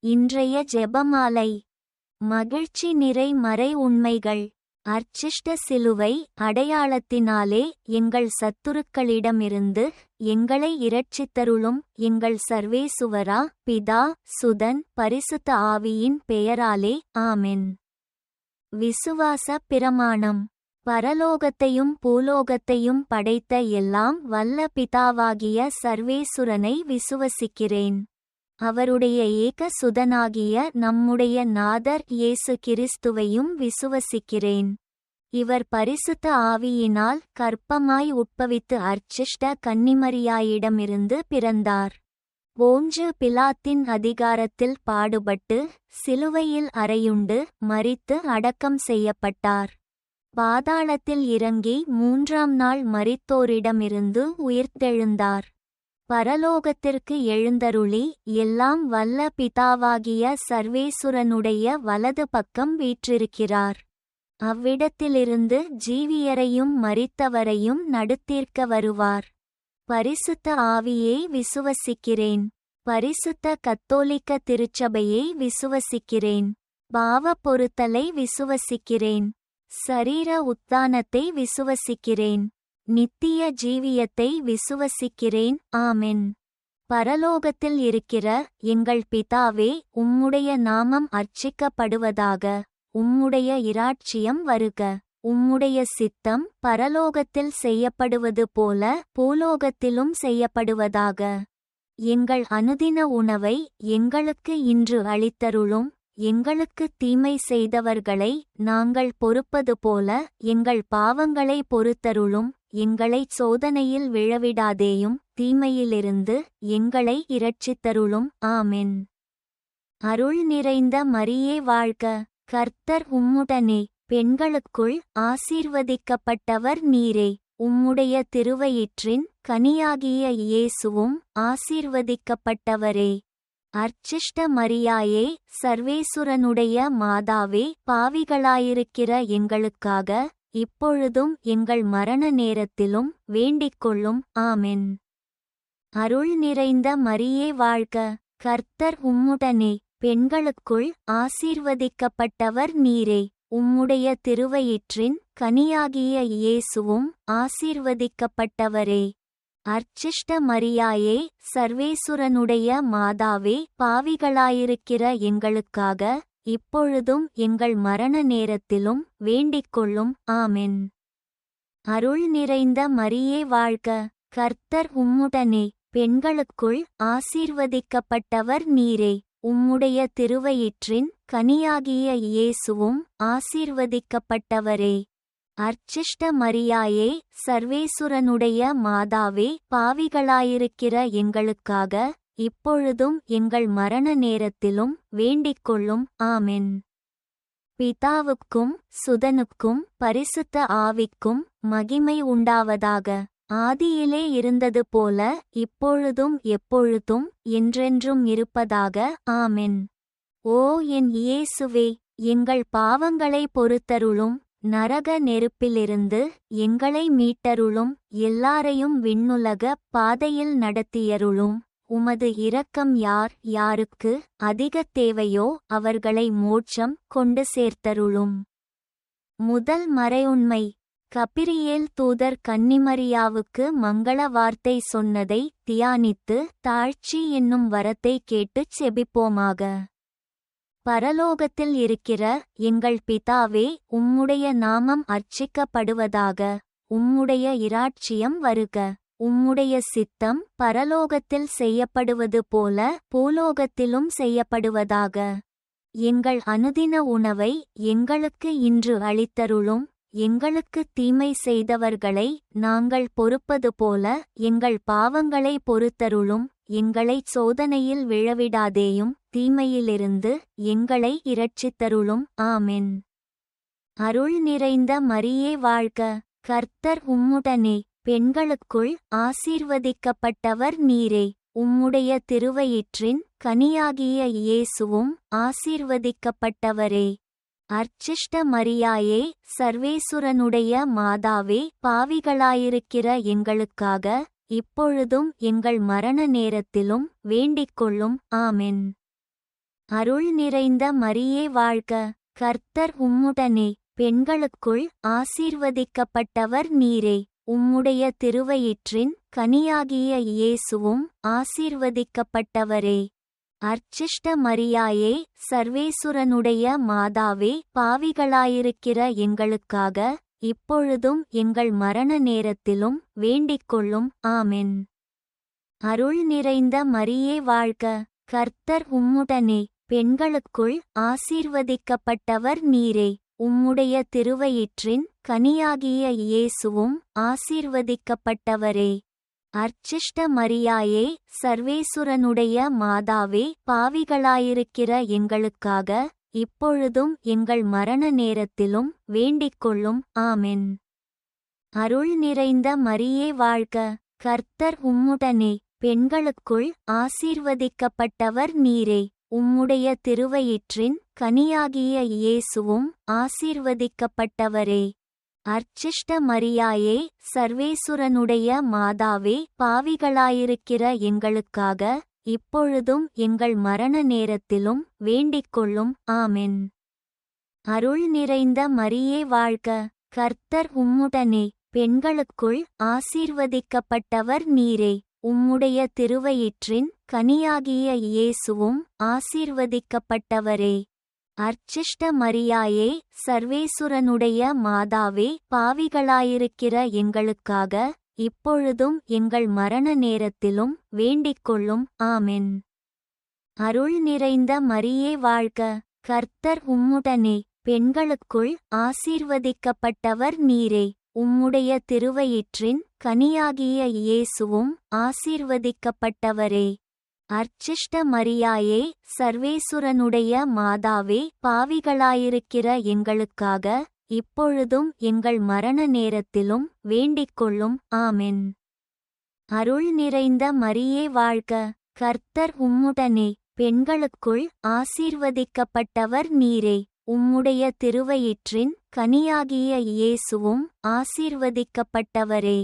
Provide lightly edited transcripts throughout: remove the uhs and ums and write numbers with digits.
இன்றைய ஜெபமாலை. மகிழ்ச்சி நிறை மறை உண்மைகள். அர்ச்சிஷ்ட சிலுவை அடையாளத்தினாலே எங்கள் சத்துருக்களிடமிருந்து எங்களை இரட்சித்தருளும் எங்கள் சர்வேசுவரா, பிதா, சுதன், பரிசுத்த ஆவியின் பெயராலே ஆமென். விசுவாச பிரமாணம். பரலோகத்தையும் பூலோகத்தையும் படைத்த எல்லாம் வல்ல பிதாவாகிய சர்வேசுரனை விசுவசிக்கிறேன். அவருடைய ஏக சுதனாகிய நம்முடைய நாதர் இயேசு கிறிஸ்துவையும் விசுவசிக்கிறேன். இவர் பரிசுத்த ஆவியினால் கர்ப்பமாய் உட்பவித்து அர்ச்சிஷ்ட கன்னிமரியாயிடமிருந்து பிறந்தார். போஞ்சு பிலாத்தின் அதிகாரத்தில் பாடுபட்டு சிலுவையில் அறையுண்டு மரித்து அடக்கம் செய்யப்பட்டார். பாதாளத்தில் இறங்கி 3ஆம் நாள் மரித்தோரிடமிருந்து உயிர்த்தெழுந்தார். பரலோகத்திற்கு எழுந்தருளி எல்லாம் வல்ல பிதாவாகிய சர்வேசுரனுடைய வலது பக்கம் வீற்றிருக்கிறார். அவ்விடத்திலிருந்து ஜீவியரையும் மரித்தவரையும் நடுத்தீர்க்க வருவார். பரிசுத்த ஆவியை விசுவசிக்கிறேன். பரிசுத்த கத்தோலிக்க திருச்சபையை விசுவசிக்கிறேன். பாவ பொறுத்தலை விசுவசிக்கிறேன். சரீர உத்தானத்தை விசுவசிக்கிறேன். நித்திய ஜீவியத்தை விசுவசிக்கிறேன். ஆமென். பரலோகத்தில் இருக்கிற எங்கள் பிதாவே, உம்முடைய நாமம் அர்ச்சிக்கப்படுவதாக. உம்முடைய இராட்சியம் வருக. உம்முடைய சித்தம் பரலோகத்தில் செய்யப்படுவது போல பூலோகத்திலும் செய்யப்படுவதாக. எங்கள் அனுதின உணவை எங்களுக்கு இன்று அளித்தருளும். எங்களுக்கு தீமை செய்தவர்களை நாங்கள் பொறுப்பது போல எங்கள் பாவங்களை பொறுத்தருளும். எங்களைச் சோதனையில் விழவிடாதேயும், தீமையிலிருந்து எங்களை இரட்சித்தருளும். ஆமென். அருள் நிறைந்த மரியே வாழ்க. கர்த்தர் உம்முடனே. பெண்களுக்குள் ஆசீர்வதிக்கப்பட்டவர் நீரே. உம்முடைய திருவயிற்றின் கனியாகிய இயேசுவும் ஆசீர்வதிக்கப்பட்டவரே. அர்ச்சிஷ்ட மரியாயே, சர்வேசுரனுடைய மாதாவே, பாவிகளாயிருக்கிற எங்களுக்காக இப்பொழுதும் எங்கள் மரண நேரத்திலும் வேண்டிக்கொள்ளும். ஆமென். அருள் நிறைந்த மரியே வாழ்க. கர்த்தர் உம்முடனே. பெண்களுக்குள் ஆசீர்வதிக்கப்பட்டவர் நீரே. உம்முடைய திருவயிற்றின் கனியாகிய இயேசுவும் ஆசீர்வதிக்கப்பட்டவரே. அர்ச்சிஷ்ட மரியாயே, சர்வேசுரனுடைய மாதாவே, பாவிகளாயிருக்கிற எங்களுக்காக இப்பொழுதும் எங்கள் மரண நேரத்திலும் வேண்டிக்கொள்ளும். ஆமென். அருள் நிறைந்த மரியே வாழ்க. கர்த்தர் உம்முடனே. பெண்களுக்குள் ஆசீர்வதிக்கப்பட்டவர் நீரே. உம்முடைய திருவயிற்றின் கனியாகிய இயேசுவும் ஆசீர்வதிக்கப்பட்டவரே. அர்ச்சிஷ்ட மரியாயே, சர்வேசுரனுடைய மாதாவே, பாவிகளாயிருக்கிற எங்களுக்காக இப்பொழுதும் எங்கள் மரண நேரத்திலும் வேண்டிக்கொள்ளும். ஆமென். பிதாவுக்கும் சுதனுக்கும் பரிசுத்த ஆவிக்கும் மகிமை உண்டாவதாக. ஆதியிலே இருந்தது போல இப்பொழுதும் எப்பொழுதும் என்றென்றும் இருப்பதாக. ஆமென். ஓ என் இயேசுவே, எங்கள் பாவங்களை பொறுத்தருளும். நரக நெருப்பிலிருந்து எங்களை மீட்டருளும். எல்லாரையும் விண்ணுலக பாதையில் நடத்தியருளும். உமது இரக்கம் யார் யாருக்கு அதிக தேவையோ அவர்களை மோட்சம் கொண்டு சேர்த்தருளும். முதல் மறையுண்மை. கபிரியேல் தூதர் கன்னிமரியாவுக்கு மங்கள வார்த்தை சொன்னதை தியானித்து தாழ்ச்சி என்னும் வரத்தை கேட்டுச் செபிப்போமாக. பரலோகத்தில் இருக்கிற எங்கள் பிதாவே, உம்முடைய நாமம் அர்ச்சிக்கப்படுவதாக. உம்முடைய இராட்சியம் வருக. உம்முடைய சித்தம் பரலோகத்தில் செய்யப்படுவது போல பூலோகத்திலும் செய்யப்படுவதாக. எங்கள் அனுதின உணவை எங்களுக்கு இன்று அளித்தருளும். எங்களுக்கு தீமை செய்தவர்களை நாங்கள் பொறுப்பது போல எங்கள் பாவங்களை பொறுத்தருளும். எங்களைச் சோதனையில் விழவிடாதேயும், தீமையிலிருந்து எங்களை இரட்சித்தருளும். ஆமென். அருள் நிறைந்த மரியே வாழ்க. கர்த்தர் உம்முடனே. பெண்களுக்குள் ஆசீர்வதிக்கப்பட்டவர் நீரே. உம்முடைய திருவயிற்றின் கனியாகிய இயேசுவும் ஆசீர்வதிக்கப்பட்டவரே. அர்ச்சிஷ்ட மரியாயே, சர்வேசுரனுடைய மாதாவே, பாவிகளாயிருக்கிற எங்களுக்காக இப்பொழுதும் எங்கள் மரண நேரத்திலும் வேண்டிக்கொள்ளும். ஆமென். அருள் நிறைந்த மரியே வாழ்க. கர்த்தர் உம்முடனே, பெண்களுக்குள் ஆசீர்வதிக்கப்பட்டவர் நீரே. உம்முடைய திருவயிற்றின் கனியாகிய இயேசுவும் ஆசீர்வதிக்கப்பட்டவரே. அர்ச்சிஷ்ட மரியாயே, சர்வேசுரனுடைய மாதாவே, பாவிகளாயிருக்கிற எங்களுக்காக இப்பொழுதும் எங்கள் மரண நேரத்திலும் வேண்டிக்கொள்ளும். ஆமென். அருள் நிறைந்த மரியே வாழ்க. கர்த்தர் உம்முடனே, பெண்களுக்குள் ஆசீர்வதிக்கப்பட்டவர் நீரே. உம்முடைய திருவயிற்றின் கனியாகிய இயேசுவும் ஆசீர்வதிக்கப்பட்டவரே. அர்ச்சிஷ்ட மரியாயே, சர்வேசுரனுடைய மாதாவே, பாவிகளாயிருக்கிற எங்களுக்காக இப்பொழுதும் எங்கள் மரண நேரத்திலும் வேண்டிக்கொள்ளும். ஆமென். அருள் நிறைந்த மரியே வாழ்க. கர்த்தர் உம்முடனே, பெண்களுக்குள் ஆசீர்வதிக்கப்பட்டவர் நீரே. உம்முடைய திருவயிற்றின் கனியாகிய இயேசுவும் ஆசீர்வதிக்கப்பட்டவரே. அர்ச்சிஷ்ட மரியாயே, சர்வேசுரனுடைய மாதாவே, பாவிகளாயிருக்கிற எங்களுக்காக இப்பொழுதும் எங்கள் மரண நேரத்திலும் வேண்டிக்கொள்ளும். ஆமென். அருள் நிறைந்த மரியே வாழ்க. கர்த்தர் உம்முடனே, பெண்களுக்குள் ஆசீர்வதிக்கப்பட்டவர் நீரே. உம்முடைய திருவயிற்றின் கனியாகிய இயேசுவும் ஆசீர்வதிக்கப்பட்டவரே. அர்ச்சிஷ்ட மரியாயே, சர்வேசுரனுடைய மாதாவே, பாவிகளாயிருக்கிற எங்களுக்காக இப்பொழுதும் எங்கள் மரண நேரத்திலும் வேண்டிக்கொள்ளும். ஆமென். அருள் நிறைந்த மரியே வாழ்க. கர்த்தர் உம்முடனே, பெண்களுக்குள் ஆசீர்வதிக்கப்பட்டவர் நீரே. உம்முடைய திருவயிற்றின் கனியாகிய இயேசுவும் ஆசீர்வதிக்கப்பட்டவரே. அர்ச்சிஷ்ட மரியாயே, சர்வேசுரனுடைய மாதாவே, பாவிகளாயிருக்கிற எங்களுக்காக இப்பொழுதும் எங்கள் மரண நேரத்திலும் வேண்டிக்கொள்ளும். ஆமென். அருள் நிறைந்த மரியே வாழ்க. கர்த்தர் உம்முடனே, பெண்களுக்குள் ஆசீர்வதிக்கப்பட்டவர் நீரே. உம்முடைய திருவயிற்றின் கனியாகிய இயேசுவும் ஆசீர்வதிக்கப்பட்டவரே.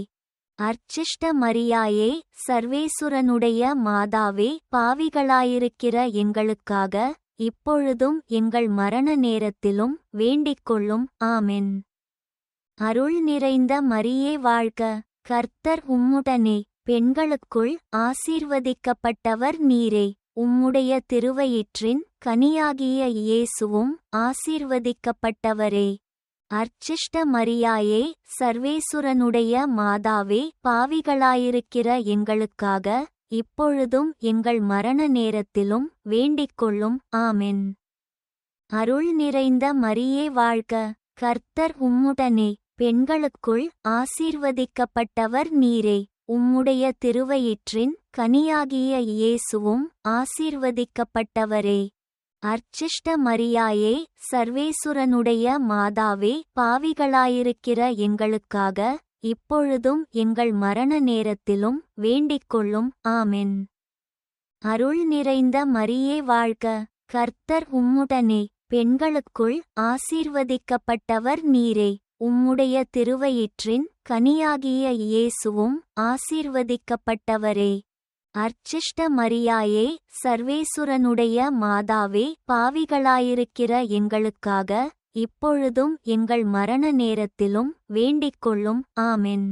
அர்ச்சிஷ்ட மரியாயே, சர்வேசுரனுடைய மாதாவே, பாவிகளாயிருக்கிற எங்களுக்காக இப்பொழுதும் எங்கள் மரண நேரத்திலும் வேண்டிக்கொள்ளும். ஆமென். அருள் நிறைந்த மரியே வாழ்க. கர்த்தர் உம்முடனே, பெண்களுக்குள் ஆசீர்வதிக்கப்பட்டவர் நீரே. உம்முடைய திருவயிற்றின் கனியாகிய இயேசுவும் ஆசீர்வதிக்கப்பட்டவரே. அர்ச்சிஷ்ட மரியாயே, சர்வேசுரனுடைய மாதாவே, பாவிகளாயிருக்கிற எங்களுக்காக இப்பொழுதும் எங்கள் மரண நேரத்திலும் வேண்டிக்கொள்ளும். ஆமென். அருள் நிறைந்த மரியே வாழ்க. கர்த்தர் உம்முடனே, பெண்களுக்குள் ஆசீர்வதிக்கப்பட்டவர் நீரே. உம்முடைய திருவயிற்றின் கனியாகிய இயேசுவும் ஆசீர்வதிக்கப்பட்டவரே. அர்ச்சிஷ்ட மரியாயே, சர்வேசுரனுடைய மாதாவே, பாவிகளாயிருக்கிற எங்களுக்காக இப்பொழுதும் எங்கள் மரண நேரத்திலும் வேண்டிக்கொள்ளும். ஆமென். அருள் நிறைந்த மரியே வாழ்க. கர்த்தர் உம்முடனே, பெண்களுக்குள் ஆசீர்வதிக்கப்பட்டவர் நீரே. உம்முடைய திருவயிற்றின் கனியாகிய இயேசுவும் ஆசீர்வதிக்கப்பட்டவரே. அர்ச்சிஷ்ட மரியாயே, சர்வேசுரனுடைய மாதாவே, பாவிகளாயிருக்கிற எங்களுக்காக இப்பொழுதும் எங்கள் மரண நேரத்திலும் வேண்டிக்கொள்ளும். ஆமென்.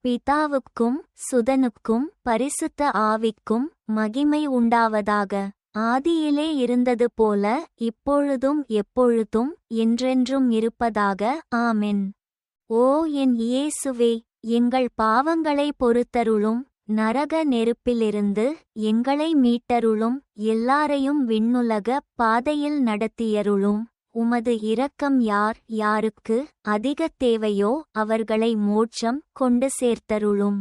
பிதாவுக்கும் சுதனுக்கும் பரிசுத்த ஆவிக்கும் மகிமை உண்டாவதாக. ஆதியிலே இருந்தது போல இப்பொழுதும் எப்பொழுதும் என்றென்றும் இருப்பதாக. ஆமென். ஓ என் இயேசுவே, எங்கள் பாவங்களை பொறுத்தருளும். நரக நெருப்பிலிருந்து எங்களை மீட்டருளும். எல்லாரையும் விண்ணுலக பாதையில் நடத்தியருளும். உமது இரக்கம் யார் யாருக்கு அதிக தேவையோ அவர்களை மோட்சம் கொண்டு சேர்த்தருளும்.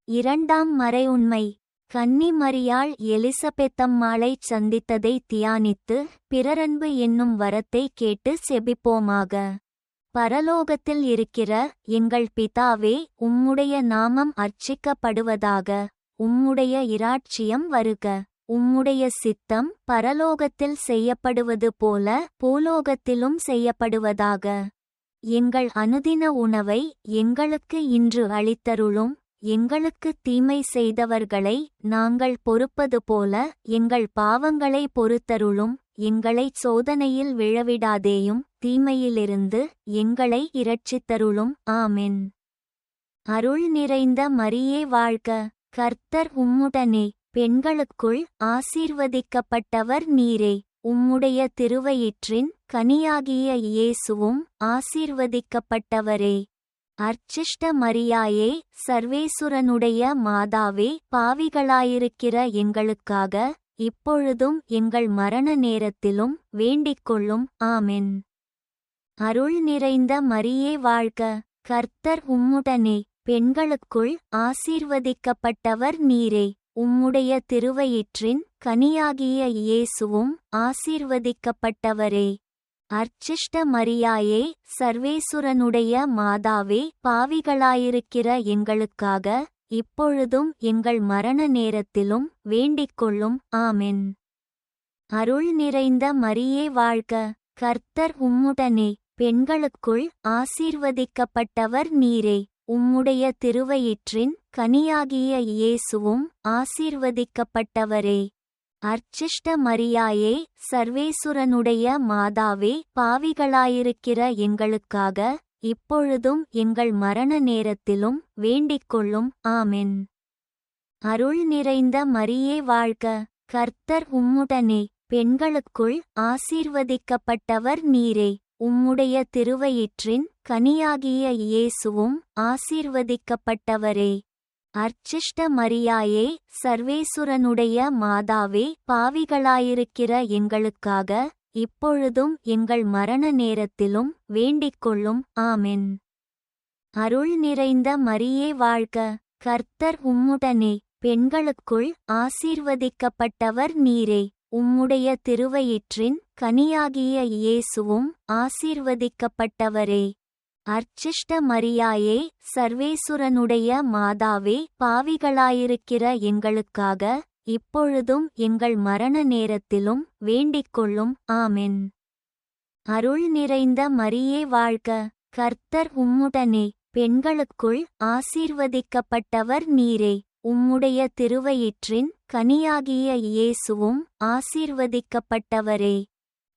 இரண்டாம் மறையுண்மை. கன்னி மரியாள் எலிசபெத்தம்மாளைச் சந்தித்ததை தியானித்து பிறரன்பு என்னும் வரத்தை கேட்டு செபிப்போமாக. பரலோகத்தில் இருக்கிற எங்கள் பிதாவே, உம்முடைய நாமம் அர்ச்சிக்கப்படுவதாக. உம்முடைய இராட்சியம் வருக. உம்முடைய சித்தம் பரலோகத்தில் செய்யப்படுவது போல பூலோகத்திலும் செய்யப்படுவதாக. எங்கள் அனுதின உணவை எங்களுக்கு இன்று அளித்தருளும். எங்களுக்கு தீமை செய்தவர்களை நாங்கள் பொறுப்பது போல எங்கள் பாவங்களை பொறுத்தருளும். எங்களைச் சோதனையில் விழவிடாதேயும், தீமையிலிருந்து எங்களை இரட்சித்தருளும். ஆமென். அருள் நிறைந்த மரியே வாழ்க, கர்த்தர் உம்முடனே. பெண்களுக்குள் ஆசீர்வதிக்கப்பட்டவர் நீரே. உம்முடைய திருவயிற்றின் கனியாகிய இயேசுவும் ஆசீர்வதிக்கப்பட்டவரே. அர்ச்சிஷ்ட மரியாயே, சர்வேசுரனுடைய மாதாவே, பாவிகளாயிருக்கிற எங்களுக்காக இப்பொழுதும் எங்கள் மரண நேரத்திலும் வேண்டிக்கொள்ளும். ஆமென். அருள் நிறைந்த மரியே வாழ்க, கர்த்தர் உம்முடனே. பெண்களுக்குள் ஆசீர்வதிக்கப்பட்டவர் நீரே. உம்முடைய திருவயிற்றின் கனியாகிய இயேசுவும் ஆசீர்வதிக்கப்பட்டவரே. அர்ச்சிஷ்ட மரியாயே, சர்வேசுரனுடைய மாதாவே, பாவிகளாயிருக்கிற எங்களுக்காக இப்பொழுதும் எங்கள் மரண நேரத்திலும் வேண்டிக்கொள்ளும். ஆமென். அருள் நிறைந்த மரியே வாழ்க, கர்த்தர் உம்முடனே. பெண்களுக்குள் ஆசீர்வதிக்கப்பட்டவர் நீரே. உம்முடைய திருவயிற்றின் கனியாகிய இயேசுவும் ஆசீர்வதிக்கப்பட்டவரே. அர்ச்சிஷ்ட மரியாயே, சர்வேசுரனுடைய மாதாவே, பாவிகளாயிருக்கிற எங்களுக்காக இப்பொழுதும் எங்கள் மரண நேரத்திலும் வேண்டிக்கொள்ளும். ஆமென். அருள் நிறைந்த மரியே வாழ்க, கர்த்தர் உம்முடனே. பெண்களுக்குள் ஆசீர்வதிக்கப்பட்டவர் நீரே. உம்முடைய திருவயிற்றின் கனியாகிய இயேசுவும் ஆசீர்வதிக்கப்பட்டவரே. அர்ச்சிஷ்ட மரியாயே, சர்வேசுரனுடைய மாதாவே, பாவிகளாயிருக்கிற எங்களுக்காக இப்பொழுதும் எங்கள் மரண நேரத்திலும் வேண்டிக்கொள்ளும். ஆமென். அருள் நிறைந்த மரியே வாழ்க, கர்த்தர் உம்முடனே. பெண்களுக்குள் ஆசீர்வதிக்கப்பட்டவர் நீரே. உம்முடைய திருவயிற்றின் கனியாகிய இயேசுவும் ஆசீர்வதிக்கப்பட்டவரே. அர்ச்சிஷ்ட மரியாயே, சர்வேசுரனுடைய மாதாவே, பாவிகளாயிருக்கிற எங்களுக்காக இப்பொழுதும் எங்கள் மரண நேரத்திலும் வேண்டிக்கொள்ளும். ஆமென். அருள் நிறைந்த மரியே வாழ்க, கர்த்தர் உம்முடனே. பெண்களுக்குள் ஆசீர்வதிக்கப்பட்டவர் நீரே. உம்முடைய திருவயிற்றின் கனியாகிய இயேசுவும் ஆசீர்வதிக்கப்பட்டவரே.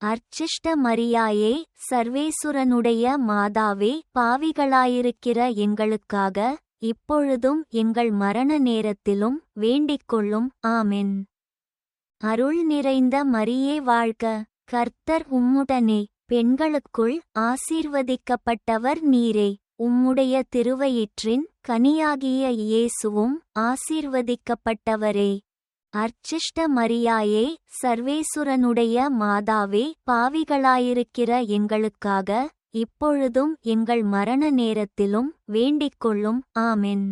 அர்ச்சிஷ்ட மரியாயே, சர்வேசுரனுடைய மாதாவே, பாவிகளாயிருக்கிற எங்களுக்காக இப்பொழுதும் எங்கள் மரண நேரத்திலும் வேண்டிக்கொள்ளும். ஆமென். அருள் நிறைந்த மரியே வாழ்க, கர்த்தர் உம்முடனே. பெண்களுக்குள் ஆசீர்வதிக்கப்பட்டவர் நீரே. உம்முடைய திருவயிற்றின் கனியாகிய இயேசுவும் ஆசீர்வதிக்கப்பட்டவரே. அர்ச்சிஷ்ட மரியாயே, சர்வேசுரனுடைய மாதாவே, பாவிகளாயிருக்கிற எங்களுக்காக இப்பொழுதும் எங்கள் மரண நேரத்திலும் வேண்டிக்கொள்ளும். ஆமென்.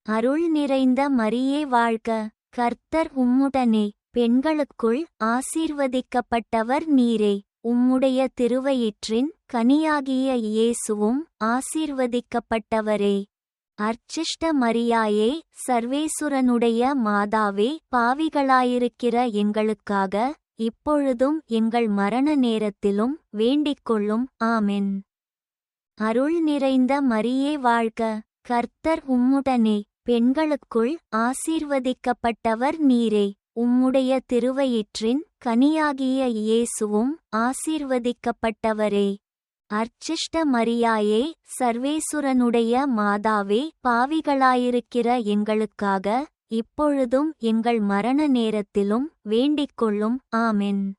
அருள் நிறைந்த மரியே வாழ்க, கர்த்தர் உம்முடனே. பெண்களுக்குள் ஆசீர்வதிக்கப்பட்டவர் நீரே. உம்முடைய திருவயிற்றின் கனியாகிய இயேசுவும் ஆசீர்வதிக்கப்பட்டவரே. அர்ச்சிஷ்ட மரியாயே, சர்வேசுரனுடைய மாதாவே, பாவிகளாயிருக்கிற எங்களுக்காக இப்பொழுதும் எங்கள் மரண நேரத்திலும் வேண்டிக்கொள்ளும். ஆமென். அருள் நிறைந்த மரியே வாழ்க, கர்த்தர் உம்முடனே. பெண்களுக்குள் ஆசீர்வதிக்கப்பட்டவர் நீரே. உம்முடைய திருவயிற்றின் கனியாகிய இயேசுவும் ஆசீர்வதிக்கப்பட்டவரே. அர்ச்சிஷ்ட மரியாயே, சர்வேசுரனுடைய மாதாவே, பாவிகளாயிருக்கிற எங்களுக்காக இப்பொழுதும் எங்கள் மரண நேரத்திலும் வேண்டிக்கொள்ளும். ஆமென்.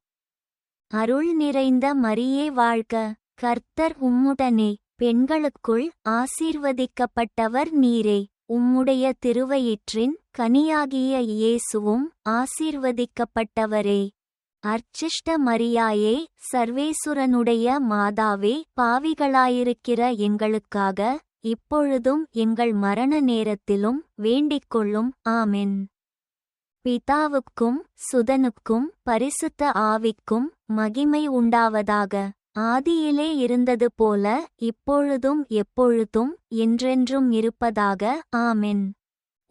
அருள் நிறைந்த மரியே வாழ்க, கர்த்தர் உம்முடனே. பெண்களுக்குள் ஆசீர்வதிக்கப்பட்டவர் நீரே. உம்முடைய திருவயிற்றின் கனியாகிய இயேசுவும் ஆசீர்வதிக்கப்பட்டவரே. அர்ச்சிஷ்ட மரியாயே, சர்வேசுரனுடைய மாதாவே, பாவிகளாயிருக்கிற எங்களுக்காக இப்பொழுதும் எங்கள் மரண நேரத்திலும் வேண்டிக்கொள்ளும். ஆமென். பிதாவுக்கும் சுதனுக்கும் பரிசுத்த ஆவிக்கும் மகிமை உண்டாவதாக. ஆதியிலே இருந்தது போல இப்பொழுதும் எப்பொழுதும் என்றென்றும் இருப்பதாக. ஆமென்.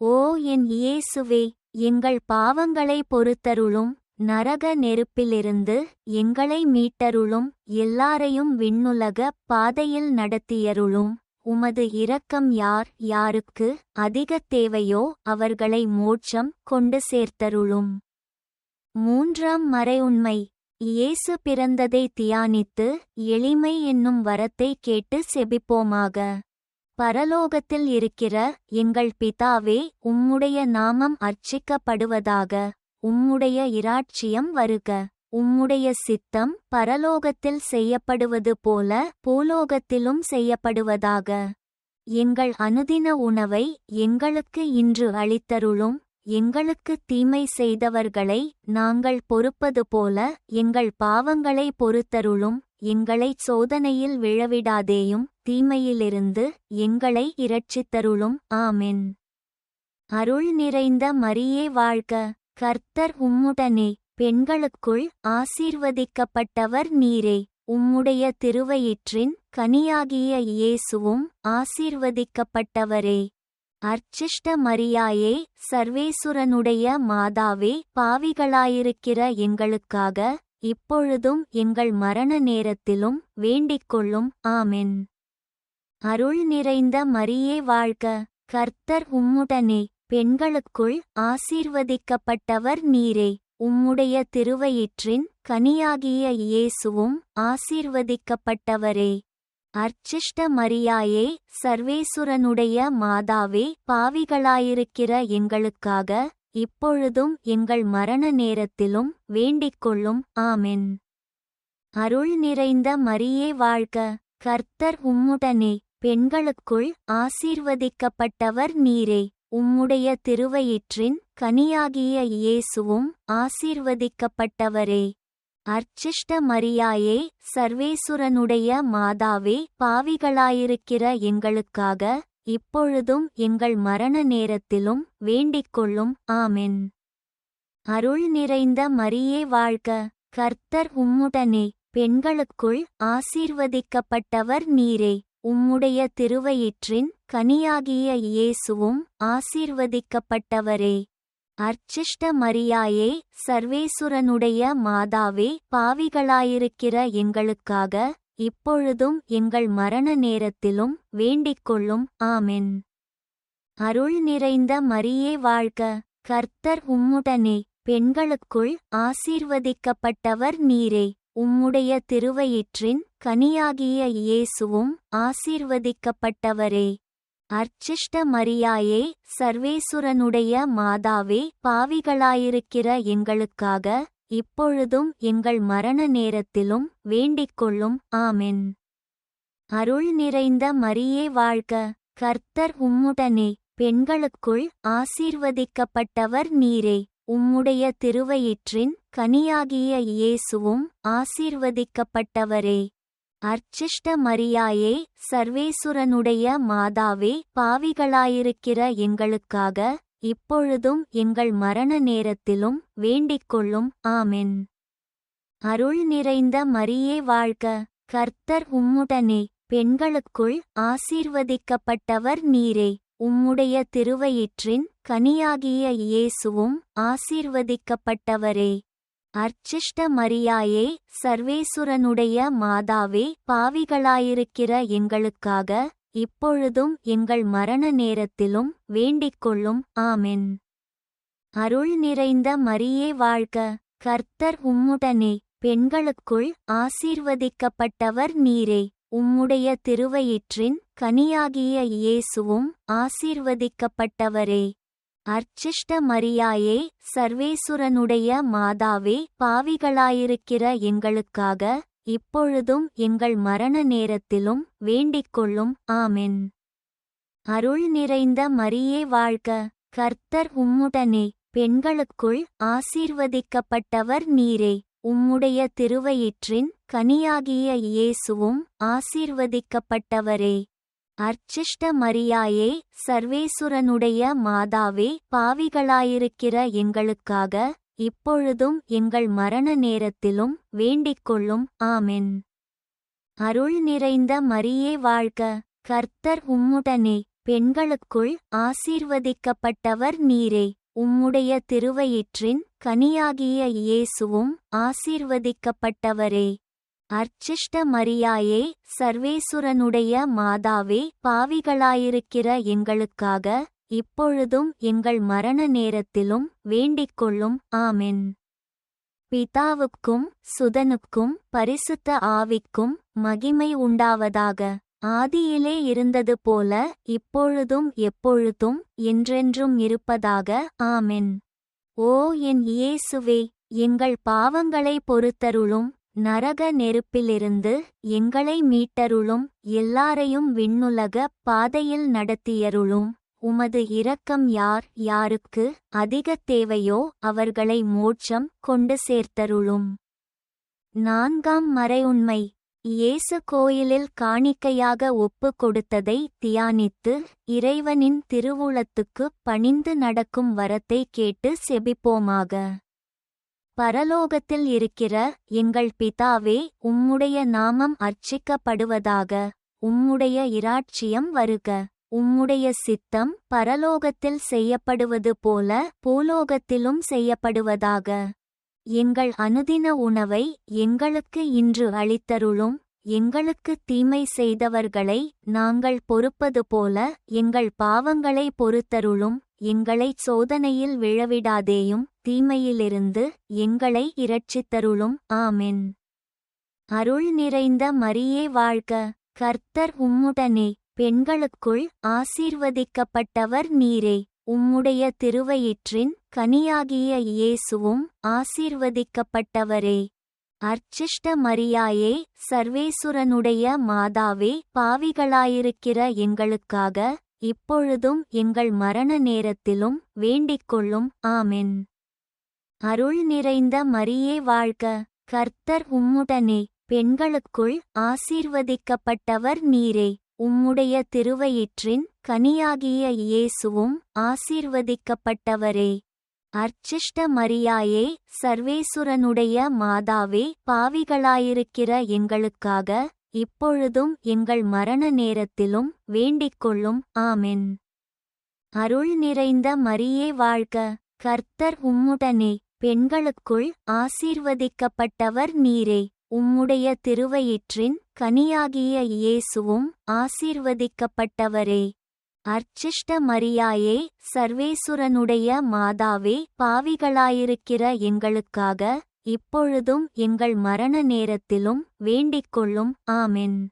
ஓ என் இயேசுவே, எங்கள் பாவங்களை பொறுத்தருளும். நரக நெருப்பிலிருந்து எங்களை மீட்டருளும். எல்லாரையும் விண்ணுலக பாதையில் நடத்தியருளும். உமது இரக்கம் யார் யாருக்கு அதிகத் தேவையோ அவர்களை மோட்சம் கொண்டு சேர்த்தருளும். மூன்றாம் மறையுண்மை. இயேசு பிறந்ததை தியானித்து எளிமை என்னும் வரத்தை கேட்டு செபிப்போமாக. பரலோகத்தில் இருக்கிற எங்கள் பிதாவே, உம்முடைய நாமம் அர்ச்சிக்கப்படுவதாக. உம்முடைய இராட்சியம் வருக. உம்முடைய சித்தம் பரலோகத்தில் செய்யப்படுவது போல பூலோகத்திலும் செய்யப்படுவதாக. எங்கள் அனுதின உணவை எங்களுக்கு இன்று அளித்தருளும். எங்களுக்கு தீமை செய்தவர்களை நாங்கள் பொறுப்பது போல எங்கள் பாவங்களை பொறுத்தருளும். எங்களைச் சோதனையில் விழவிடாதேயும் தீமையிலிருந்து எங்களை இரட்சித்தருளும். ஆமென். அருள் நிறைந்த மரியே வாழ்க. கர்த்தர் உம்முடனே. பெண்களுக்குள் ஆசீர்வதிக்கப்பட்டவர் நீரே. உம்முடைய திருவயிற்றின் கனியாகிய இயேசுவும் ஆசீர்வதிக்கப்பட்டவரே. அர்ச்சிஷ்ட மரியாயே, சர்வேசுரனுடைய மாதாவே, பாவிகளாயிருக்கிற எங்களுக்காக இப்பொழுதும் எங்கள் மரண நேரத்திலும் வேண்டிக்கொள்ளும். ஆமென். அருள் நிறைந்த மரியே வாழ்க. கர்த்தர் உம்முடனே. பெண்களுக்குள் ஆசீர்வதிக்கப்பட்டவர் நீரே. உம்முடைய திருவயிற்றின் கனியாகிய இயேசுவும் ஆசீர்வதிக்கப்பட்டவரே. அர்ச்சிஷ்ட மரியாயே, சர்வேசுரனுடைய மாதாவே, பாவிகளாயிருக்கிற எங்களுக்காக இப்பொழுதும் எங்கள் மரண நேரத்திலும் வேண்டிக்கொள்ளும். ஆமென். அருள் நிறைந்த மரியே வாழ்க. கர்த்தர் உம்முடனே. பெண்களுக்குள் ஆசீர்வதிக்கப்பட்டவர் நீரே. உம்முடைய திருவயிற்றின் கனியாகிய இயேசுவும் ஆசீர்வதிக்கப்பட்டவரே. அர்ச்சிஷ்ட மரியாயே, சர்வேசுரனுடைய மாதாவே, பாவிகளாயிருக்கிற எங்களுக்காக இப்பொழுதும் எங்கள் மரண நேரத்திலும் வேண்டிக்கொள்ளும். ஆமென். அருள் நிறைந்த மரியே வாழ்க. கர்த்தர் உம்முடனே. பெண்களுக்குள் ஆசீர்வதிக்கப்பட்டவர் நீரே. உம்முடைய திருவயிற்றின் கனியாகிய இயேசுவும் ஆசீர்வதிக்கப்பட்டவரே. அர்ச்சிஷ்ட மரியாயே, சர்வேசுரனுடைய மாதாவே, பாவிகளாயிருக்கிற எங்களுக்காக இப்பொழுதும் எங்கள் மரண நேரத்திலும் வேண்டிக்கொள்ளும். ஆமென். அருள் நிறைந்த மரியே வாழ்க. கர்த்தர் உம்முடனே. பெண்களுக்குள் ஆசீர்வதிக்கப்பட்டவர் நீரே. உம்முடைய திருவயிற்றின் கனியாகிய இயேசுவும் ஆசீர்வதிக்கப்பட்டவரே. அர்ச்சிஷ்ட மரியாயே, சர்வேசுரனுடைய மாதாவே, பாவிகளாயிருக்கிற எங்களுக்காக இப்பொழுதும் எங்கள் மரண நேரத்திலும் வேண்டிக்கொள்ளும். ஆமென். அருள் நிறைந்த மரியே வாழ்க. கர்த்தர் உம்முடனே. பெண்களுக்குள் ஆசீர்வதிக்கப்பட்டவர் நீரே. உம்முடைய திருவயிற்றின் கனியாகிய இயேசுவும் ஆசீர்வதிக்கப்பட்டவரே. அர்ச்சிஷ்ட மரியாயே, சர்வேசுரனுடைய மாதாவே, பாவிகளாயிருக்கிற எங்களுக்காக இப்பொழுதும் எங்கள் மரண நேரத்திலும் வேண்டிக்கொள்ளும். ஆமென். அருள் நிறைந்த மரியே வாழ்க. கர்த்தர் உம்முடனே. பெண்களுக்குள் ஆசீர்வதிக்கப்பட்டவர் நீரே. உம்முடைய திருவயிற்றின் கனியாகிய இயேசுவும் ஆசீர்வதிக்கப்பட்டவரே. அர்ச்சிஷ்ட மரியாயே, சர்வேசுரனுடைய மாதாவே, பாவிகளாயிருக்கிற எங்களுக்காக இப்பொழுதும் எங்கள் மரண நேரத்திலும் வேண்டிக்கொள்ளும். ஆமென். அருள் நிறைந்த மரியே வாழ்க. கர்த்தர் உம்முடனே. பெண்களுக்குள் ஆசீர்வதிக்கப்பட்டவர் நீரே. உம்முடைய திருவயிற்றின் கனியாகிய இயேசுவும் ஆசீர்வதிக்கப்பட்டவரே. அர்ச்சிஷ்ட மரியாயே, சர்வேசுரனுடைய மாதாவே, பாவிகளாயிருக்கிற எங்களுக்காக இப்பொழுதும் எங்கள் மரண நேரத்திலும் வேண்டிக்கொள்ளும். ஆமென். அருள் நிறைந்த மரியே வாழ்க. கர்த்தர் உம்முடனே. பெண்களுக்குள் ஆசீர்வதிக்கப்பட்டவர் நீரே. உம்முடைய திருவயிற்றின் கனியாகிய இயேசுவும் ஆசீர்வதிக்கப்பட்டவரே. அர்ச்சிஷ்ட மரியாயே, சர்வேசுரனுடைய மாதாவே, பாவிகளாயிருக்கிற எங்களுக்காக இப்பொழுதும் எங்கள் மரண நேரத்திலும் வேண்டிக்கொள்ளும். ஆமென். அருள் நிறைந்த மரியே வாழ்க. கர்த்தர் உம்முடனே. பெண்களுக்குள் ஆசீர்வதிக்கப்பட்டவர் நீரே. உம்முடைய திருவயிற்றின் கனியாகிய இயேசுவும் ஆசீர்வதிக்கப்பட்டவரே. அர்ச்சிஷ்ட மரியாயே, சர்வேசுரனுடைய மாதாவே, பாவிகளாயிருக்கிற எங்களுக்காக இப்பொழுதும் எங்கள் மரண நேரத்திலும் வேண்டிக்கொள்ளும். ஆமென். பிதாவுக்கும் சுதனுக்கும் பரிசுத்த ஆவிக்கும் மகிமை உண்டாவதாக. ஆதியிலே இருந்தது போல இப்பொழுதும் எப்பொழுதும் என்றென்றும் இருப்பதாக. ஆமென். ஓ என் இயேசுவே, எங்கள் பாவங்களை பொறுத்தருளும். நரக நெருப்பிலிருந்து எங்களை மீட்டருளும். எல்லாரையும் விண்ணுலக பாதையில் நடத்தியருளும். உமது இரக்கம் யார் யாருக்கு அதிகத் தேவையோ அவர்களை மோட்சம் கொண்டு சேர்த்தருளும். 4ஆம் மறையுண்மை. இயேசு கோயிலில் காணிக்கையாக ஒப்பு கொடுத்ததை தியானித்து இறைவனின் திருவுளத்துக்கு பணிந்து நடக்கும் வரத்தை கேட்டு செபிப்போமாக. பரலோகத்தில் இருக்கிற எங்கள் பிதாவே, உம்முடைய நாமம் அர்ச்சிக்கப்படுவதாக. உம்முடைய இராட்சியம் வருக. உம்முடைய சித்தம் பரலோகத்தில் செய்யப்படுவது போல பூலோகத்திலும் செய்யப்படுவதாக. எங்கள் அனுதின உணவை எங்களுக்கு இன்று அளித்தருளும். எங்களுக்கு தீமை செய்தவர்களை நாங்கள் பொறுப்பது போல எங்கள் பாவங்களை பொறுத்தருளும். எங்களைச் சோதனையில் விழவிடாதேயும், தீமையிலிருந்து எங்களை இரட்சித்தருளும். ஆமென். அருள் நிறைந்த மரியே வாழ்க. கர்த்தர் உம்முடனே. பெண்களுக்குள் ஆசீர்வதிக்கப்பட்டவர் நீரே. உம்முடைய திருவயிற்றின் கனியாகிய இயேசுவும் ஆசீர்வதிக்கப்பட்டவரே. அர்ச்சிஷ்ட மரியாயே, சர்வேசுரனுடைய மாதாவே, பாவிகளாயிருக்கிற எங்களுக்காக இப்பொழுதும் எங்கள் மரண நேரத்திலும் வேண்டிக்கொள்ளும். ஆமென். அருள் நிறைந்த மரியே வாழ்க. கர்த்தர் உம்முடனே. பெண்களுக்குள் ஆசீர்வதிக்கப்பட்டவர் நீரே. உம்முடைய திருவயிற்றின் கனியாகிய இயேசுவும் ஆசீர்வதிக்கப்பட்டவரே. அர்ச்சிஷ்ட மரியாயே, சர்வேசுரனுடைய மாதாவே, பாவிகளாயிருக்கிற எங்களுக்காக இப்பொழுதும் எங்கள் மரண நேரத்திலும் வேண்டிக்கொள்ளும். ஆமென். அருள் நிறைந்த மரியே வாழ்க. கர்த்தர் உம்முடனே. பெண்களுக்குள் ஆசீர்வதிக்கப்பட்டவர் நீரே. உம்முடைய திருவயிற்றின் கனியாகிய இயேசுவும் ஆசீர்வதிக்கப்பட்டவரே. அர்ச்சிஷ்ட மரியாயே, சர்வேசுரனுடைய மாதாவே, பாவிகளாயிருக்கிற எங்களுக்காக இப்பொழுதும் எங்கள் மரண நேரத்திலும் வேண்டிக்கொள்ளும். ஆமென்.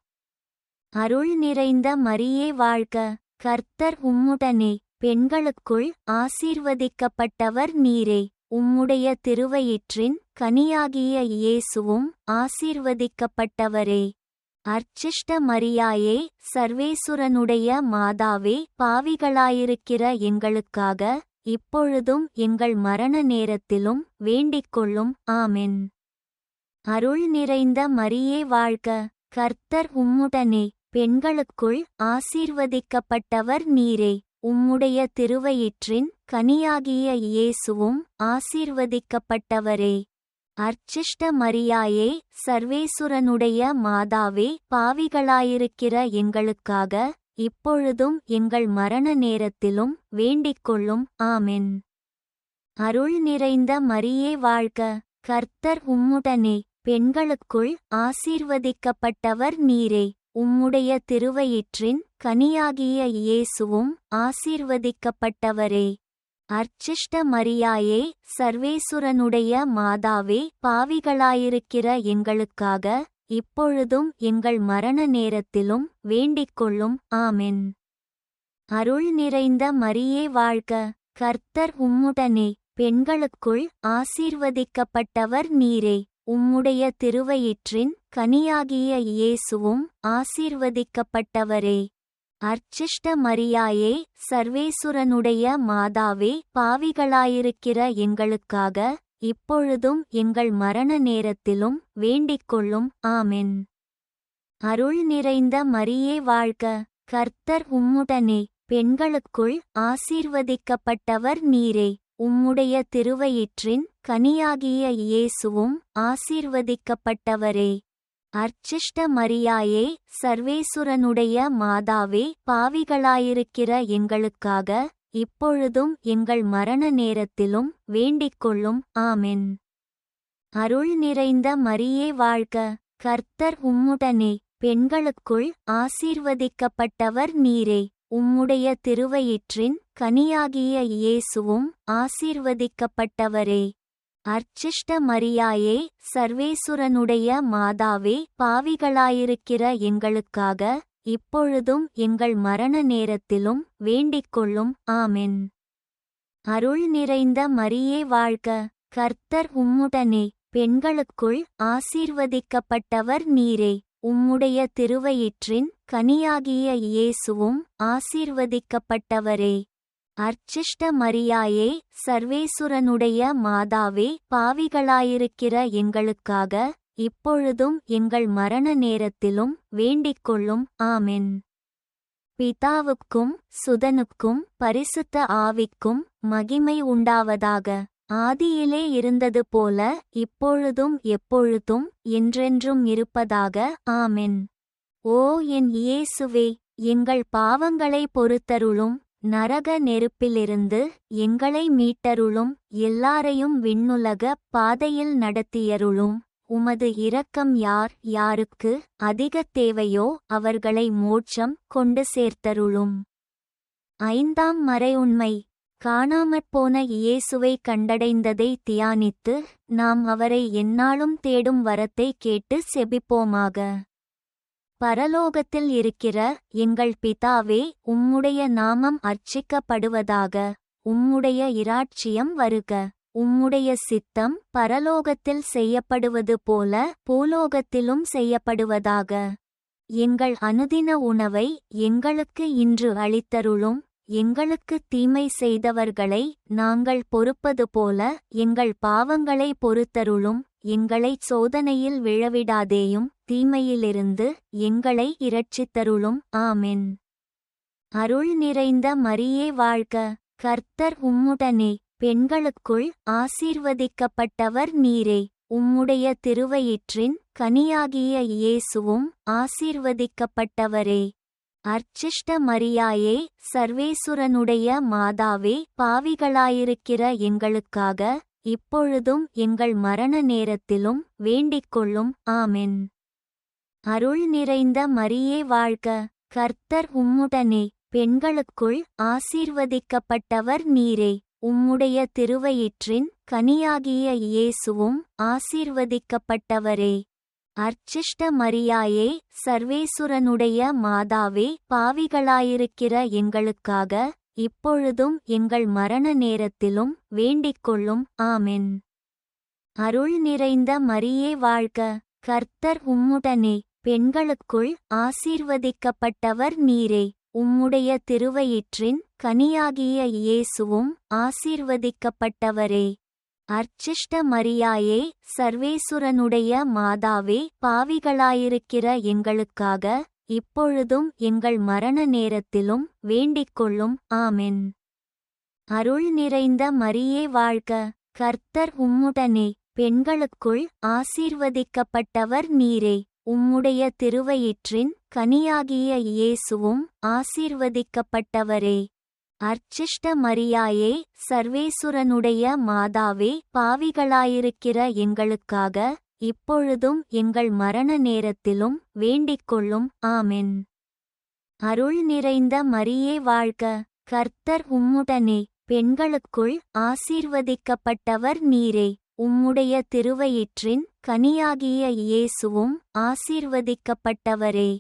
அருள் நிறைந்த மரியே வாழ்க. கர்த்தர் உம்முடனே. பெண்களுக்குள் ஆசீர்வதிக்கப்பட்டவர் நீரே. உம்முடைய திருவயிற்றின் கனியாகிய இயேசுவும் ஆசீர்வதிக்கப்பட்டவரே. அர்ச்சிஷ்ட மரியாயே, சர்வேசுரனுடைய மாதாவே, பாவிகளாயிருக்கிற எங்களுக்காக இப்பொழுதும் எங்கள் மரண நேரத்திலும் வேண்டிக்கொள்ளும். ஆமென். அருள் நிறைந்த மரியே வாழ்க. கர்த்தர் உம்முடனே. பெண்களுக்குள் ஆசீர்வதிக்கப்பட்டவர் நீரே. உம்முடைய திருவயிற்றின் கனியாகிய இயேசுவும் ஆசீர்வதிக்கப்பட்டவரே. அர்ச்சிஷ்ட மரியாயே, சர்வேசுரனுடைய மாதாவே, பாவிகளாயிருக்கிற எங்களுக்காக இப்பொழுதும் எங்கள் மரண நேரத்திலும் வேண்டிக்கொள்ளும். ஆமென். அருள் நிறைந்த மரியே வாழ்க. கர்த்தர் உம்முடனே. பெண்களுக்குள் ஆசீர்வதிக்கப்பட்டவர் நீரே. உம்முடைய திருவயிற்றின் கனியாகிய இயேசுவும் ஆசீர்வதிக்கப்பட்டவரே. அர்ச்சிஷ்ட மரியாயே, சர்வேசுரனுடைய மாதாவே, பாவிகளாயிருக்கிற எங்களுக்காக இப்பொழுதும் எங்கள் மரண நேரத்திலும் வேண்டிக்கொள்ளும். ஆமென். அருள் நிறைந்த மரியே வாழ்க. கர்த்தர் உம்முடனே. பெண்களுக்குள் ஆசீர்வதிக்கப்பட்டவர் நீரே. உம்முடைய திருவயிற்றின் கனியாகிய இயேசுவும் ஆசீர்வதிக்கப்பட்டவரே. அர்ச்சிஷ்ட மரியாயே, சர்வேசுரனுடைய மாதாவே, பாவிகளாயிருக்கிற எங்களுக்காக இப்பொழுதும் எங்கள் மரண நேரத்திலும் வேண்டிக்கொள்ளும். ஆமென். அருள் நிறைந்த மரியே வாழ்க. கர்த்தர் உம்முடனே. பெண்களுக்குள் ஆசீர்வதிக்கப்பட்டவர் நீரே. உம்முடைய திருவயிற்றின் கனியாகிய இயேசுவும் ஆசீர்வதிக்கப்பட்டவரே. அர்ச்சிஷ்ட மரியாயே, சர்வேசுரனுடைய மாதாவே, பாவிகளாயிருக்கிற எங்களுக்காக இப்பொழுதும் எங்கள் மரண நேரத்திலும் வேண்டிக்கொள்ளும். ஆமென். அருள் நிறைந்த மரியே வாழ்க. கர்த்தர் உம்முடனே, பெண்களுக்குள் ஆசீர்வதிக்கப்பட்டவர் நீரே. உம்முடைய திருவயிற்றின் கனியாகிய இயேசுவும் ஆசீர்வதிக்கப்பட்டவரே. அர்ச்சிஷ்ட மரியாயே, சர்வேசுரனுடைய மாதாவே, பாவிகளாயிருக்கிற எங்களுக்காக இப்பொழுதும் எங்கள் மரண நேரத்திலும் வேண்டிக்கொள்ளும். ஆமென். அருள் நிறைந்த மரியே வாழ்க. கர்த்தர் உம்முடனே, பெண்களுக்குள் ஆசீர்வதிக்கப்பட்டவர் நீரே. உம்முடைய திருவயிற்றின் கனியாகிய இயேசுவும் ஆசீர்வதிக்கப்பட்டவரே. அர்ச்சிஷ்ட மரியாயே, சர்வேசுரனுடைய மாதாவே, பாவிகளாயிருக்கிற எங்களுக்காக இப்பொழுதும் எங்கள் மரண நேரத்திலும் வேண்டிக்கொள்ளும். ஆமென். பிதாவுக்கும் சுதனுக்கும் பரிசுத்த ஆவிக்கும் மகிமை உண்டாவதாக. ஆதியிலே இருந்தது போல இப்பொழுதும் எப்பொழுதும் என்றென்றும் இருப்பதாக. ஆமென். ஓ என் இயேசுவே, எங்கள் பாவங்களை பொறுத்தருளும். நரக நெருப்பிலிருந்து எங்களை மீட்டருளும். எல்லாரையும் விண்ணுலக பாதையில் நடத்தியருளும். உமது இரக்கம் யார் யாருக்கு அதிகத் தேவையோ அவர்களை மோட்சம் கொண்டு சேர்த்தருளும். 5ஆம் மறையுண்மை. காணாமற்போன இயேசுவை கண்டடைந்ததை தியானித்து நாம் அவரை எந்நாளும் தேடும் வரத்தை கேட்டு செபிப்போமாக. பரலோகத்தில் இருக்கிற எங்கள் பிதாவே, உம்முடைய நாமம் அர்ச்சிக்கப்படுவதாக. உம்முடைய இராட்சியம் வருக. உம்முடைய சித்தம் பரலோகத்தில் செய்யப்படுவது போல பூலோகத்திலும் செய்யப்படுவதாக. எங்கள் அனுதின உணவை எங்களுக்கு இன்று அளித்தருளும். எங்களுக்கு தீமை செய்தவர்களை நாங்கள் பொறுப்பது போல எங்கள் பாவங்களை பொறுத்தருளும். எங்களைச் சோதனையில் விழவிடாதேயும், தீமையிலிருந்து எங்களை இரட்சித்தருளும். ஆமென். அருள் நிறைந்த மரியே வாழ்க. கர்த்தர் உம்முடனே, பெண்களுக்குள் ஆசீர்வதிக்கப்பட்டவர் நீரே. உம்முடைய திருவயிற்றின் கனியாகிய இயேசுவும் ஆசீர்வதிக்கப்பட்டவரே. அர்ச்சிஷ்ட மரியாயே, சர்வேசுரனுடைய மாதாவே, பாவிகளாயிருக்கிற எங்களுக்காக இப்பொழுதும் எங்கள் மரண நேரத்திலும் வேண்டிக்கொள்ளும். ஆமென். அருள் நிறைந்த மரியே வாழ்க. கர்த்தர் உம்முடனே, பெண்களுக்குள் ஆசீர்வதிக்கப்பட்டவர் நீரே. உம்முடைய திருவயிற்றின் கனியாகிய இயேசுவும் ஆசீர்வதிக்கப்பட்டவரே. அர்ச்சிஷ்ட மரியாயே, சர்வேசுரனுடைய மாதாவே, பாவிகளாயிருக்கிற எங்களுக்காக இப்பொழுதும் எங்கள் மரண நேரத்திலும் வேண்டிக்கொள்ளும். ஆமென். அருள் நிறைந்த மரியே வாழ்க. கர்த்தர் உம்முடனே, பெண்களுக்குள் ஆசீர்வதிக்கப்பட்டவர் நீரே. உம்முடைய திருவயிற்றின் கனியாகிய இயேசுவும் ஆசீர்வதிக்கப்பட்டவரே. அர்ச்சிஷ்ட மரியாயே, சர்வேசுரனுடைய மாதாவே, பாவிகளாயிருக்கிற எங்களுக்காக இப்பொழுதும் எங்கள் மரண நேரத்திலும் வேண்டிக்கொள்ளும். ஆமென். அருள் நிறைந்த மரியே வாழ்க. கர்த்தர் உம்முடனே, பெண்களுக்குள் ஆசீர்வதிக்கப்பட்டவர் நீரே. உம்முடைய திருவயிற்றின் கனியாகிய இயேசுவும் ஆசீர்வதிக்கப்பட்டவரே. அர்ச்சிஷ்ட மரியாயே, சர்வேசுரனுடைய மாதாவே, பாவிகளாயிருக்கிற எங்களுக்காக இப்பொழுதும் எங்கள் மரண நேரத்திலும் வேண்டிக்கொள்ளும். ஆமென். அருள் நிறைந்த மரியே வாழ்க. கர்த்தர் உம்முடனே, பெண்களுக்குள் ஆசீர்வதிக்கப்பட்டவர் நீரே. உம்முடைய திருவயிற்றின் கனியாகிய இயேசுவும் ஆசீர்வதிக்கப்பட்டவரே.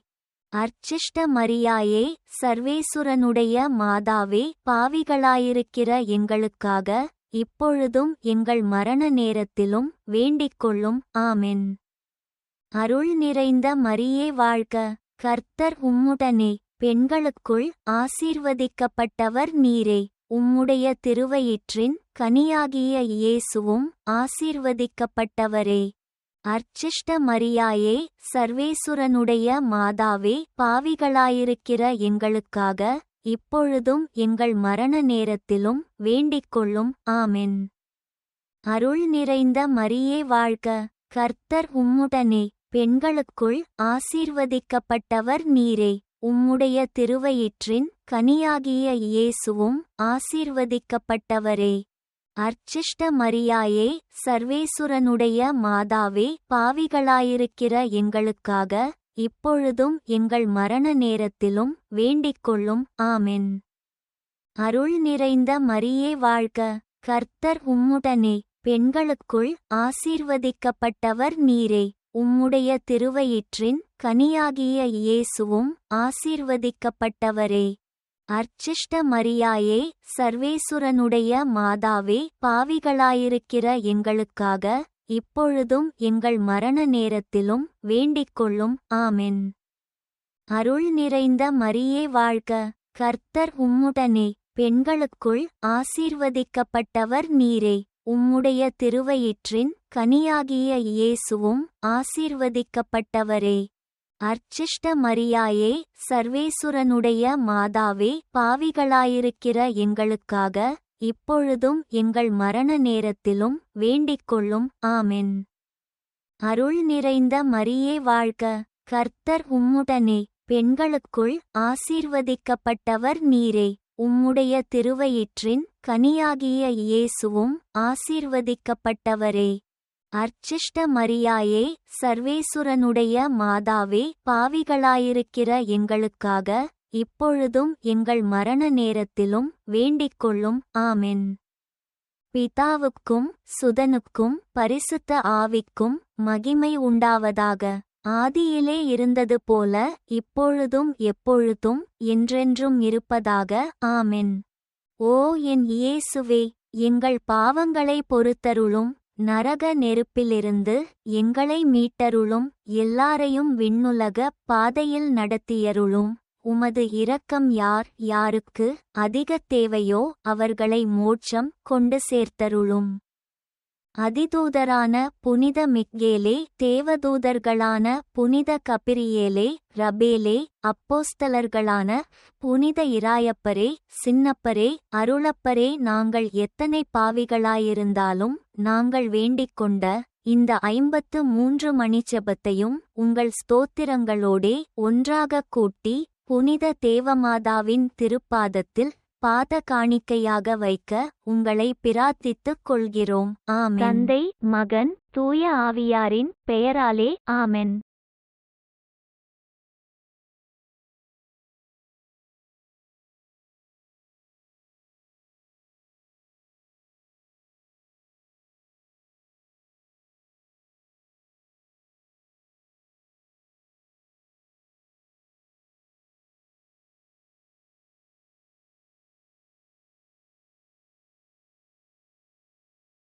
அர்ச்சிஷ்ட மரியாயே, சர்வேசுரனுடைய மாதாவே, பாவிகளாயிருக்கிற எங்களுக்காக இப்பொழுதும் எங்கள் மரண நேரத்திலும் வேண்டிக்கொள்ளும். ஆமென். அருள் நிறைந்த மரியே வாழ்க. கர்த்தர் உம்முடனே, பெண்களுக்குள் ஆசீர்வதிக்கப்பட்டவர் நீரே. உம்முடைய திருவயிற்றின் கனியாகிய இயேசுவும் ஆசீர்வதிக்கப்பட்டவரே. அர்ச்சிஷ்ட மரியாயே, சர்வேசுரனுடைய மாதாவே, பாவிகளாயிருக்கிற எங்களுக்காக இப்பொழுதும் எங்கள் மரண நேரத்திலும் வேண்டிக்கொள்ளும். ஆமென். அருள் நிறைந்த மரியே வாழ்க. கர்த்தர் உம்முடனே, பெண்களுக்குள் ஆசீர்வதிக்கப்பட்டவர் நீரே. உம்முடைய திருவயிற்றின் கனியாகிய இயேசுவும் ஆசீர்வதிக்கப்பட்டவரே. அர்ச்சிஷ்ட மரியாயே, சர்வேசுரனுடைய மாதாவே, பாவிகளாயிருக்கிற எங்களுக்காக இப்பொழுதும் எங்கள் மரண நேரத்திலும் வேண்டிக்கொள்ளும். ஆமென். அருள் நிறைந்த மரியே வாழ்க, கர்த்தர் உம்முடனே, பெண்களுக்குள் ஆசீர்வதிக்கப்பட்டவர் நீரே. உம்முடைய திருவயிற்றின் கனியாகிய இயேசுவும் ஆசீர்வதிக்கப்பட்டவரே. அர்ச்சிஷ்ட மரியாயே, சர்வேசுரனுடைய மாதாவே, பாவிகளாயிருக்கிற எங்களுக்காக இப்பொழுதும் எங்கள் மரண நேரத்திலும் வேண்டிக்கொள்ளும். ஆமென். அருள் நிறைந்த மரியே வாழ்க, கர்த்தர் உம்முடனே, பெண்களுக்குள் ஆசீர்வதிக்கப்பட்டவர் நீரே. உம்முடைய திருவயிற்றின் கனியாகிய இயேசுவும் ஆசீர்வதிக்கப்பட்டவரே. அர்ச்சிஷ்ட மரியாயே, சர்வேசுரனுடைய மாதாவே, பாவிகளாயிருக்கிற எங்களுக்காக இப்பொழுதும் எங்கள் மரண நேரத்திலும் வேண்டிக்கொள்ளும். ஆமென். அருள் நிறைந்த மரியே வாழ்க, கர்த்தர் உம்முடனே, பெண்களுக்குள் ஆசீர்வதிக்கப்பட்டவர் நீரே. உம்முடைய திருவயிற்றின் கனியாகிய இயேசுவும் ஆசீர்வதிக்கப்பட்டவரே. அர்ச்சிஷ்ட மரியாயே, சர்வேசுரனுடைய மாதாவே, பாவிகளாயிருக்கிற எங்களுக்காக இப்பொழுதும் எங்கள் மரண நேரத்திலும் வேண்டிக்கொள்ளும். ஆமென். பிதாவுக்கும் சுதனுக்கும் பரிசுத்த ஆவிக்கும் மகிமை உண்டாவதாக. ஆதியிலே இருந்தது போல இப்பொழுதும் எப்பொழுதும் என்றென்றும் இருப்பதாக. ஆமென். ஓ என் இயேசுவே, எங்கள் பாவங்களை பொறுத்தருளும். நரக நெருப்பிலிருந்து எங்களை மீட்டருளும். எல்லாரையும் விண்ணுலக பாதையில் நடத்தியருளும். உமது இரக்கம் யார் யாருக்கு அதிக தேவையோ அவர்களை மோட்சம் கொண்டு சேர்த்தருளும். அதிதூதரான புனித மிக்கேலே, தேவதூதர்களான புனித கபிரியேலே, ரபேலே, அப்போஸ்தலர்களான புனித இராயப்பரே, சின்னப்பரே, அருளப்பரே, நாங்கள் எத்தனை பாவிகளாயிருந்தாலும் நாங்கள் வேண்டிக்கொண்ட இந்த 53 மணிச்செபத்தையும் உங்கள் ஸ்தோத்திரங்களோடே ஒன்றாகக் கூட்டி புனித தேவமாதாவின் திருப்பாதத்தில் பாத காணிக்கையாக வைக்க உங்களை பிரார்த்தித்துக் கொள்கிறோம். ஆமென். தந்தை, மகன், தூய ஆவியாரின் பெயராலே. ஆமென்.